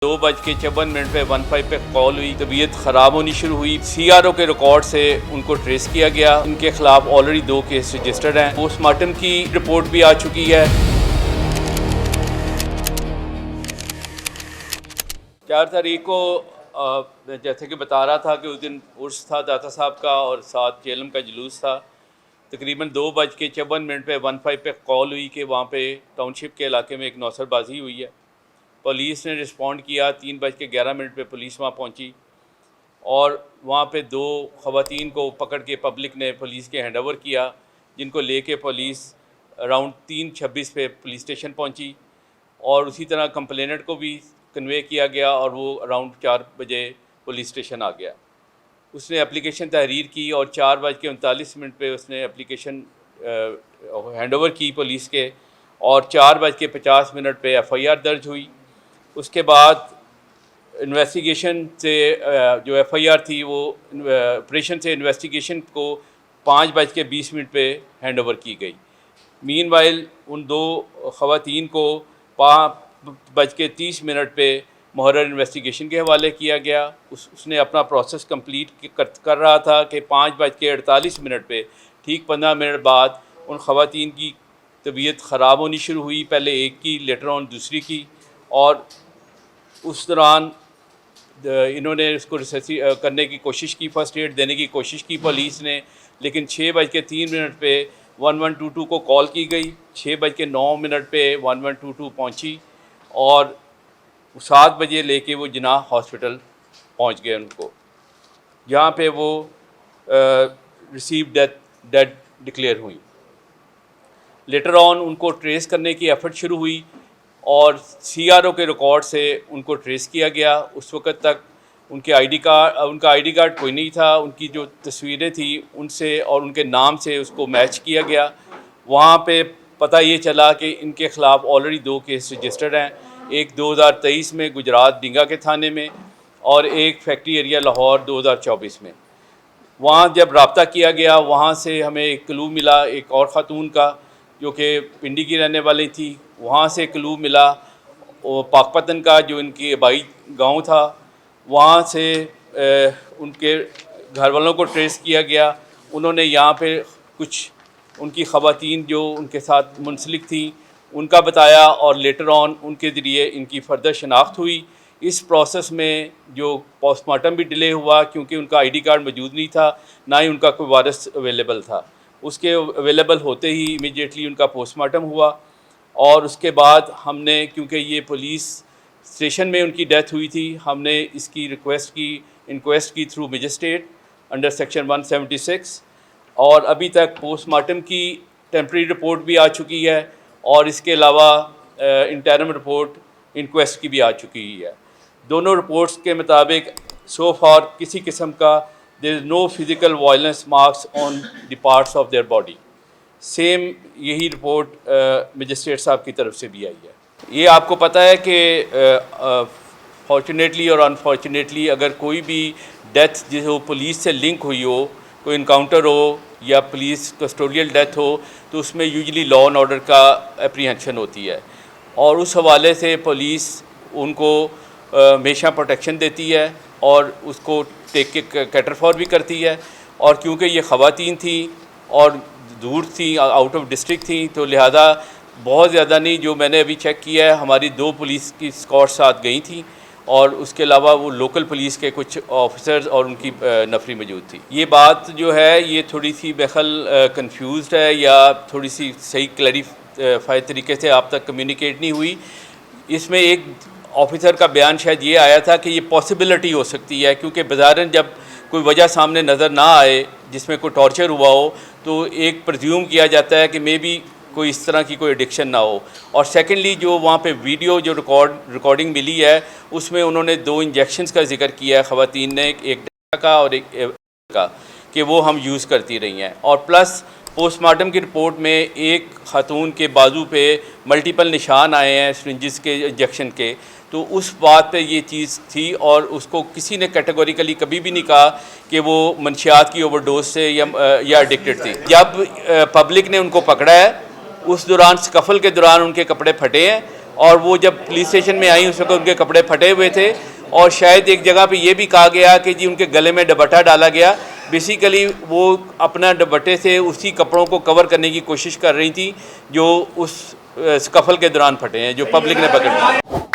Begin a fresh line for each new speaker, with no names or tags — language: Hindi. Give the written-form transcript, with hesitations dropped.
2:54 पे 15 पे कॉल हुई, तबीयत ख़राब होनी शुरू हुई। CRO के रिकॉर्ड से उनको ट्रेस किया गया। उनके खिलाफ ऑलरेडी 2 केस रजिस्टर्ड हैं। पोस्टमार्टम की रिपोर्ट भी आ चुकी है। 4 तारीख को जैसे कि बता रहा था कि उस दिन उर्स था दाता साहब का और साथ जेलम का जुलूस था। तकरीबन 2:54 पे 15 पे कॉल हुई कि वहाँ पे टाउनशिप के इलाके में एक नौसरबाजी हुई है। पुलिस ने रिस्पॉन्ड किया। 3:11 पे पुलिस वहाँ पहुँची और वहाँ पे 2 ख़वातीन को पकड़ के पब्लिक ने पुलिस के हैंड ओवर किया, जिनको लेके पुलिस अराउंड 3:26 पे पुलिस स्टेशन पहुँची और उसी तरह कंप्लेनेंट को भी कन्वे किया गया और वो अराउंड 4 बजे पुलिस स्टेशन आ गया। उसने एप्लीकेशन तहरीर की और 4:39 पे उसने एप्लीकेशन हैंड ओवर की पुलिस के और 4:50 पे FIR दर्ज हुई। उसके बाद इन्वेस्टिगेशन से जो FIR थी वो ऑपरेशन से इन्वेस्टिगेशन को 5:20 पे हैंड ओवर की गई। मीनवाइल उन 2 ख़वातीन को 5:30 पे मुहर्रर इन्वेस्टिगेशन के हवाले किया गया। उसने अपना प्रोसेस कंप्लीट कर रहा था कि 5:48 पे ठीक 15 मिनट बाद उन ख़वातीन की तबीयत ख़राब होनी शुरू हुई, पहले एक की, लेटर ऑन दूसरी की, और उस दौरान इन्होंने इसको रिसर्च करने की कोशिश की, फ़र्स्ट एड देने की कोशिश की पुलिस ने, लेकिन 6:03 पे 1122 को कॉल की गई। 6:09 पे 1122 पहुंची और 7 बजे लेके वो जिनाह हॉस्पिटल पहुंच गए उनको, जहाँ पे वो रिसीव डेड डिक्लेयर हुई। लेटर ऑन उनको ट्रेस करने की एफर्ट शुरू हुई और CRO के रिकॉर्ड से उनको ट्रेस किया गया। उस वक़्त तक उनका आईडी कार्ड कोई नहीं था। उनकी जो तस्वीरें थी उनसे और उनके नाम से उसको मैच किया गया। वहाँ पे पता ये चला कि इनके ख़िलाफ़ ऑलरेडी 2 केस रजिस्टर्ड हैं, एक 2023 में गुजरात डिंगा के थाने में और एक फैक्ट्री एरिया लाहौर 2024 में। वहाँ जब रब्ता किया गया, वहाँ से हमें एक क्लू मिला एक और ख़ातून का जो कि पिंडी की रहने वाली थी। वहाँ से क्लू मिला वो पाकपतन का जो इनकी आबाई गांव था। वहाँ से उनके घर वालों को ट्रेस किया गया। उन्होंने यहाँ पे कुछ उनकी ख़वातीन जो उनके साथ मुंसलिक थी उनका बताया और लेटर ऑन उनके ज़रिए इनकी फ़र्दर शनाख्त हुई। इस प्रोसेस में जो पोस्टमार्टम भी डिले हुआ क्योंकि उनका आईडी कार्ड मौजूद नहीं था, ना ही उनका कोई वारिस अवेलेबल था। उसके अवेलेबल होते ही इमीडिएटली उनका पोस्टमार्टम हुआ और उसके बाद हमने, क्योंकि ये पुलिस स्टेशन में उनकी डेथ हुई थी, हमने इसकी इंक्वेस्ट की थ्रू मजिस्ट्रेट अंडर सेक्शन 176 और अभी तक पोस्टमार्टम की टेम्परेरी रिपोर्ट भी आ चुकी है और इसके अलावा इंटरम रिपोर्ट इंक्वेस्ट की भी आ चुकी है। दोनों रिपोर्ट्स के मुताबिक सो फार किसी किस्म का there is no physical violence marks on the parts of their body. Same यही रिपोर्ट मजिस्ट्रेट साहब की तरफ से भी आई है। ये आपको पता है कि फॉर्चुनेटली और अनफॉर्चुनेटली अगर कोई भी डेथ जो पुलिस से लिंक हुई हो, कोई इनकाउंटर हो या पुलिस कस्टोडियल डेथ हो, तो उसमें यूजुअली लॉ एंड ऑर्डर का एप्रीहेंशन होती है और उस हवाले से पुलिस उनको हमेशा प्रोटेक्शन देती है और उसको टेक के कैटर फॉर भी करती है। और क्योंकि ये ख़वातीन थी और दूर थी, आउट ऑफ डिस्ट्रिक्ट थी, तो लिहाजा बहुत ज़्यादा नहीं, जो मैंने अभी चेक किया है हमारी 2 पुलिस की स्क्वाड साथ गई थी और उसके अलावा वो लोकल पुलिस के कुछ ऑफिसर्स और उनकी नफरी मौजूद थी। ये बात जो है ये थोड़ी सी बेखल कंफ्यूज्ड है या थोड़ी सी सही क्लैरिफाई तरीके से आप तक कम्युनिकेट नहीं हुई। इसमें एक ऑफिसर का बयान शायद ये आया था कि ये पॉसिबिलिटी हो सकती है, क्योंकि बज़ारन जब कोई वजह सामने नज़र ना आए जिसमें कोई टॉर्चर हुआ हो तो एक प्रज्यूम किया जाता है कि मे बी कोई इस तरह की कोई एडिक्शन ना हो। और सेकेंडली जो वहाँ पे वीडियो जो रिकॉर्डिंग मिली है उसमें उन्होंने 2 इंजेक्शंस का जिक्र किया है ख़वातीन ने, एक का और एक का, कि वो हम यूज़ करती रही हैं। और प्लस पोस्टमार्टम की रिपोर्ट में एक खातून के बाजू पे मल्टीपल निशान आए हैं सिरिंजेस के इंजेक्शन के, तो उस बात पे ये चीज़ थी और उसको किसी ने कैटेगोरिकली कभी भी नहीं कहा कि वो मंशियात की ओवरडोज से या एडिक्टेड थी। जब पब्लिक ने उनको पकड़ा है उस दौरान स्कफल के दौरान उनके कपड़े फटे हैं और वो जब पुलिस स्टेशन में आई उस वक्त उनके कपड़े फटे हुए थे और शायद एक जगह पे ये भी कहा गया कि जी उनके गले में दुपट्टा डाला गया। बेसिकली वो अपना दुपट्टे से उसी कपड़ों को कवर करने की कोशिश कर रही थी जो उस स्कफल के दौरान फटे हैं, जो पब्लिक ने पकड़ लिया।